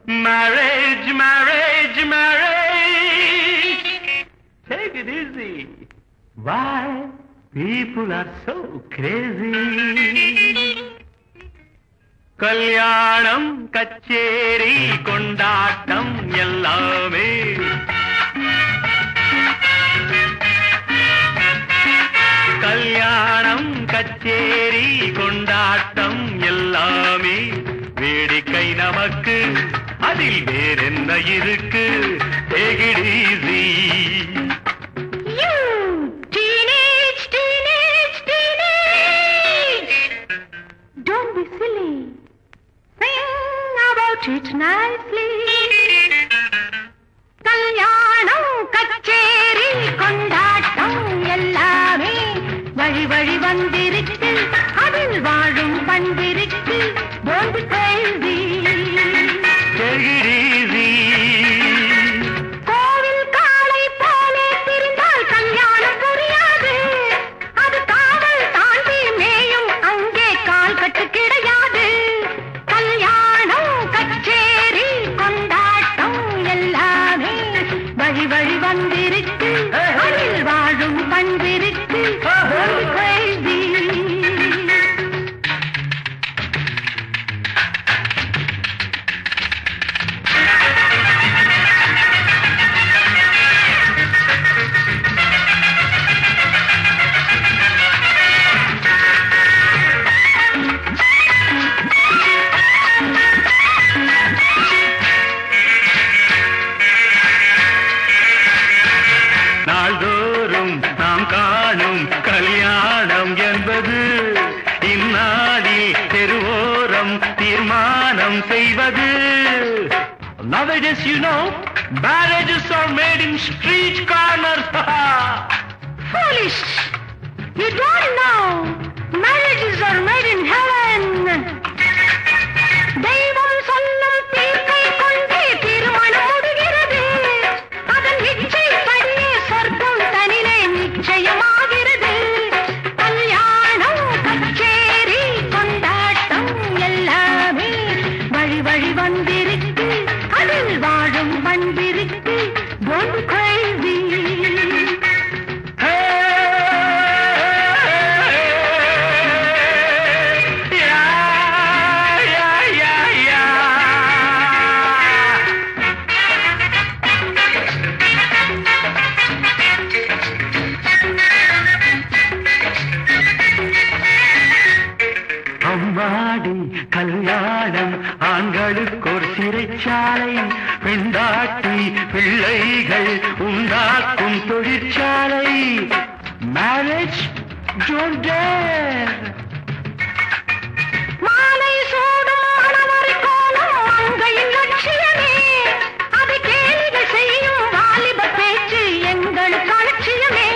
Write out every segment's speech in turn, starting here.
Marriage, marriage, marriage. Take it easy. Why people are so crazy? கல்யாணம் கச்சேரி கொண்டாட்டம் எல்லாமே கல்யாணம் கச்சேரி கொண்டாட்டம் எல்லாமே வேடிக்கை நமக்கு அதில் வேறென்ன இருக்கு Take it easy. You teenage, teenage, teenage. Don't be silly. Sing about it nicely. கல்யாணம் கச்சேரி கொண்டாட்டம் எல்லாமே வழி வழி வந்திருக்கு அதில் வாழும் பண்பிருக்கு Don't be crazy. Take it easy. கோவில் காளை போலே திரிந்தால் கல்யாணம் புரியாது அது காவல் தாண்டி மேயும் அங்கே கால் கட்டு கிடையாது கல்யாணம் கச்சேரி கொண்டாட்டம் எல்லாமே வழி வழி வந்திருக்கு அதில் வாழும் பண்பிருக்கு Don't be crazy. நாள்தோறும் நாம் காணும் கல்யாணம் என்பது இந்நாளில் தெருவோரம் தீர்மானம் செய்வது Nowadays, you know, marriages are made in street corners. Foolish! You don't know. Marriages are made in heaven. தெய்வம் சொல்லும் தீர்ப்பை கொண்டே திருமணம் முடிகிறது அதன் இச்சைப்படியே சொர்க்கம் தனிலே நிச்சயமாகிறது கல்யாணம் கச்சேரி கொண்டாட்டம் எல்லாமே வழி வழி வந்திருக்கு அதில் வாழும் பண்பிருக்கு Don't be crazy. அம்மாடி கல்யாணம் ஆண்களுக்கு ஒரு சிறைச்சாலை பெண்டாட்டி பிள்ளைகள் உண்டாக்கும் தொழிற்சாலை Marriage, don't dare. மாலை சூடும் மணவரை கோலம் மங்கையின் லட்சியமே அது கேலிகள் செய்யும் வாலிப பேச்சு எங்களுக்கு அலட்சியமே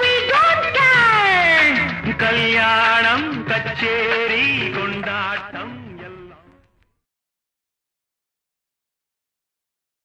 We don't care. கல்யாணம் கச்சேரி கொண்டாட்டம்